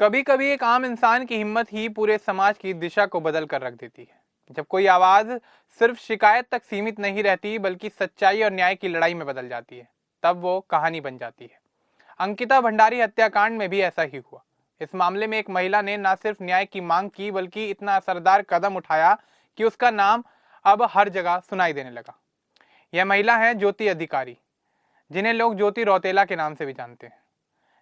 कभी कभी एक आम इंसान की हिम्मत ही पूरे समाज की दिशा को बदल कर रख देती है। जब कोई आवाज सिर्फ शिकायत तक सीमित नहीं रहती बल्कि सच्चाई और न्याय की लड़ाई में बदल जाती है, तब वो कहानी बन जाती है। अंकिता भंडारी हत्याकांड में भी ऐसा ही हुआ। इस मामले में एक महिला ने न सिर्फ न्याय की मांग की बल्कि इतना असरदार कदम उठाया कि उसका नाम अब हर जगह सुनाई देने लगा। यह महिला है ज्योति अधिकारी, जिन्हें लोग ज्योति रौतेला के नाम से भी जानते हैं,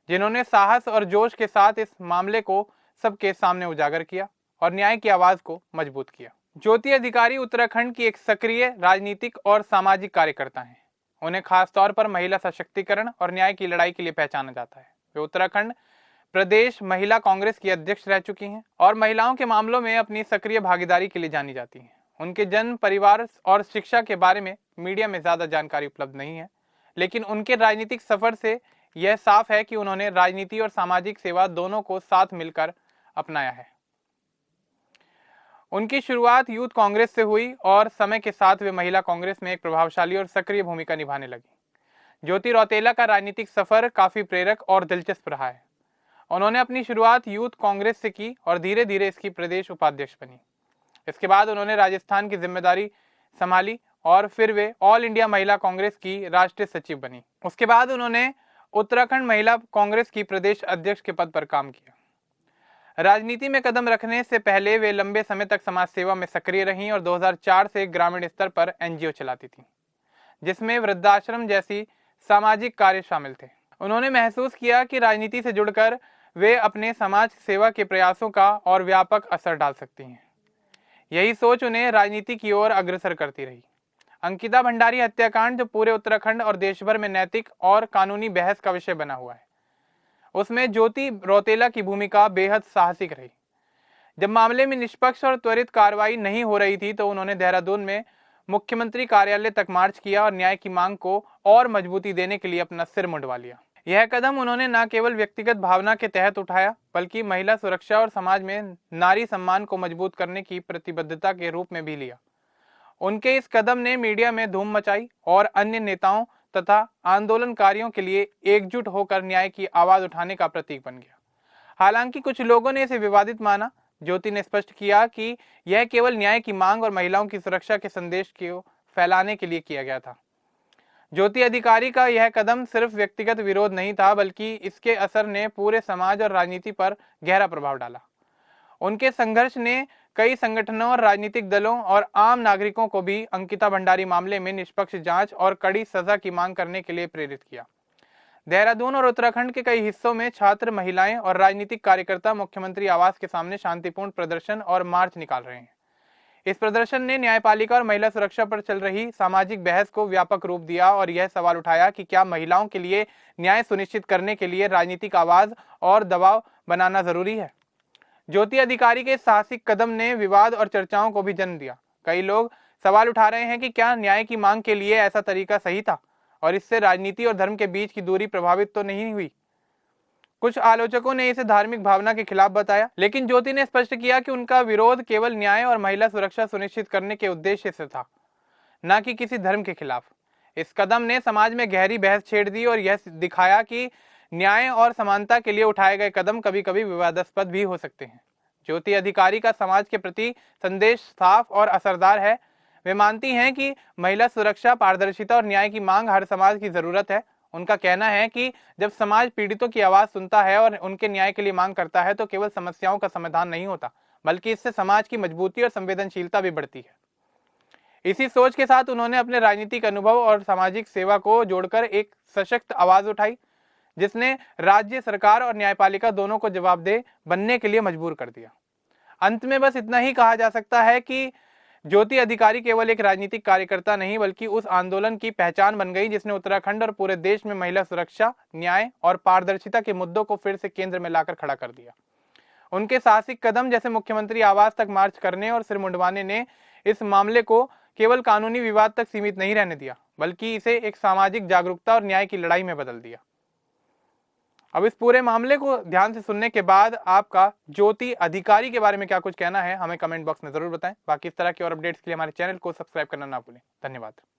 जिन्होंने साहस और जोश के साथ इस मामले को सबके सामने उजागर किया और न्याय की आवाज को मजबूत किया। ज्योति अधिकारी उत्तराखंड की एक सक्रिय राजनीतिक और सामाजिक कार्यकर्ता हैं। उन्हें खास तौर पर महिला सशक्तिकरण और न्याय की लड़ाई के लिए पहचाना जाता है। वे उत्तराखंड प्रदेश महिला कांग्रेस की अध्यक्ष रह चुकी हैं और महिलाओं के मामलों में अपनी सक्रिय भागीदारी के लिए जानी जाती हैं। उनके जन्म, परिवार और शिक्षा के बारे में मीडिया में ज्यादा जानकारी उपलब्ध नहीं है, लेकिन उनके राजनीतिक सफर से यह साफ है कि उन्होंने राजनीति और सामाजिक सेवा दोनों को साथ मिलकर अपनाया है। उनकी शुरुआत यूथ कांग्रेस से हुई और समय के साथ वे महिला कांग्रेस में एक प्रभावशाली और सक्रिय भूमिका निभाने लगी। ज्योति रौतेला का राजनीतिक सफर काफी प्रेरक और दिलचस्प रहा है। उन्होंने अपनी शुरुआत यूथ कांग्रेस से की और धीरे धीरे इसकी प्रदेश उपाध्यक्ष बनी। इसके बाद उन्होंने राजस्थान की जिम्मेदारी संभाली और फिर वे ऑल इंडिया महिला कांग्रेस की राष्ट्रीय सचिव बनी। उसके बाद उन्होंने उत्तराखंड महिला कांग्रेस की प्रदेश अध्यक्ष के पद पर काम किया। राजनीति में कदम रखने से पहले वे लंबे समय तक समाज सेवा में सक्रिय रहीं और 2004 से ग्रामीण स्तर पर एनजीओ चलाती थीं, जिसमें वृद्धाश्रम जैसी सामाजिक कार्य शामिल थे। उन्होंने महसूस किया कि राजनीति से जुड़कर वे अपने समाज सेवा के प्रयासों का और व्यापक असर डाल सकती हैं। यही सोच उन्हें राजनीति की ओर अग्रसर करती रही। अंकिता भंडारी हत्याकांड, जो पूरे उत्तराखंड और देश भर में नैतिक और कानूनी बहस का विषय बना हुआ है, उसमें ज्योति रौतेला की भूमिका बेहद साहसिक रही। जब मामले में निष्पक्ष और त्वरित कार्रवाई नहीं हो रही थी तो उन्होंने देहरादून में मुख्यमंत्री कार्यालय तक मार्च किया और न्याय की मांग को और मजबूती देने के लिए अपना सिर मुंडवा लिया। यह कदम उन्होंने न केवल व्यक्तिगत भावना के तहत उठाया बल्कि महिला सुरक्षा और समाज में नारी सम्मान को मजबूत करने की प्रतिबद्धता के रूप में भी लिया। उनके इस कदम ने मीडिया में धूम मचाई और अन्य नेताओं तथा आंदोलनकारियों के लिए एकजुट होकर न्याय की आवाज उठाने का प्रतीक बन गया। हालांकि कुछ लोगों ने इसे विवादित माना। ज्योति ने स्पष्ट किया कि यह केवल न्याय की मांग और महिलाओं की सुरक्षा के संदेश को फैलाने के लिए किया गया था। ज्योति अधिकारी का यह कदम सिर्फ व्यक्तिगत विरोध नहीं था बल्कि इसके असर ने पूरे समाज और राजनीति पर गहरा प्रभाव डाला। उनके संघर्ष ने कई संगठनों और राजनीतिक दलों और आम नागरिकों को भी अंकिता भंडारी मामले में निष्पक्ष जांच और कड़ी सजा की मांग करने के लिए प्रेरित किया। देहरादून और उत्तराखंड के कई हिस्सों में छात्र, महिलाएं और राजनीतिक कार्यकर्ता मुख्यमंत्री आवास के सामने शांतिपूर्ण प्रदर्शन और मार्च निकाल रहे हैं। इस प्रदर्शन ने न्यायपालिका और महिला सुरक्षा पर चल रही सामाजिक बहस को व्यापक रूप दिया और यह सवाल उठाया कि क्या महिलाओं के लिए न्याय सुनिश्चित करने के लिए राजनीतिक आवाज और दबाव बनाना जरूरी है। ज्योति अधिकारी के साहसिक कदम ने विवाद और चर्चाओं को भी जन्म दिया। कई लोग सवाल उठा रहे हैं कि क्या न्याय की मांग के लिए ऐसा तरीका सही था और इससे राजनीति और धर्म के बीच की दूरी प्रभावित तो नहीं हुई। कुछ आलोचकों ने इसे धार्मिक भावना के खिलाफ बताया, लेकिन ज्योति ने स्पष्ट किया कि उनका विरोध केवल न्याय और महिला सुरक्षा सुनिश्चित करने के उद्देश्य से था, न कि किसी धर्म के खिलाफ। इस कदम ने समाज में गहरी बहस छेड़ दी और यह दिखाया कि न्याय और समानता के लिए उठाए गए कदम कभी कभी विवादास्पद भी हो सकते हैं। ज्योति अधिकारी का समाज के प्रति संदेश साफ और असरदार है। वे मानती हैं कि महिला सुरक्षा, पारदर्शिता और न्याय की मांग हर समाज की जरूरत है। उनका कहना है कि जब समाज पीड़ितों की आवाज सुनता है और उनके न्याय के लिए मांग करता है तो केवल समस्याओं का समाधान नहीं होता बल्कि इससे समाज की मजबूती और संवेदनशीलता भी बढ़ती है। इसी सोच के साथ उन्होंने अपने राजनीतिक अनुभव और सामाजिक सेवा को जोड़कर एक सशक्त आवाज उठाई, जिसने राज्य सरकार और न्यायपालिका दोनों को जवाबदेह बनने के लिए मजबूर कर दिया। अंत में बस इतना ही कहा जा सकता है कि ज्योति अधिकारी केवल एक राजनीतिक कार्यकर्ता नहीं बल्कि उस आंदोलन की पहचान बन गई जिसने उत्तराखंड और पूरे देश में महिला सुरक्षा, न्याय और पारदर्शिता के मुद्दों को फिर से केंद्र में लाकर खड़ा कर दिया। उनके साहसिक कदम जैसे मुख्यमंत्री आवास तक मार्च करने और सिर मुंडवाने ने इस मामले को केवल कानूनी विवाद तक सीमित नहीं रहने दिया बल्कि इसे एक सामाजिक जागरूकता और न्याय की लड़ाई में बदल दिया। अब इस पूरे मामले को ध्यान से सुनने के बाद आपका ज्योति अधिकारी के बारे में क्या कुछ कहना है, हमें कमेंट बॉक्स में जरूर बताएं। बाकी इस तरह के और अपडेट्स के लिए हमारे चैनल को सब्सक्राइब करना ना भूलें। धन्यवाद।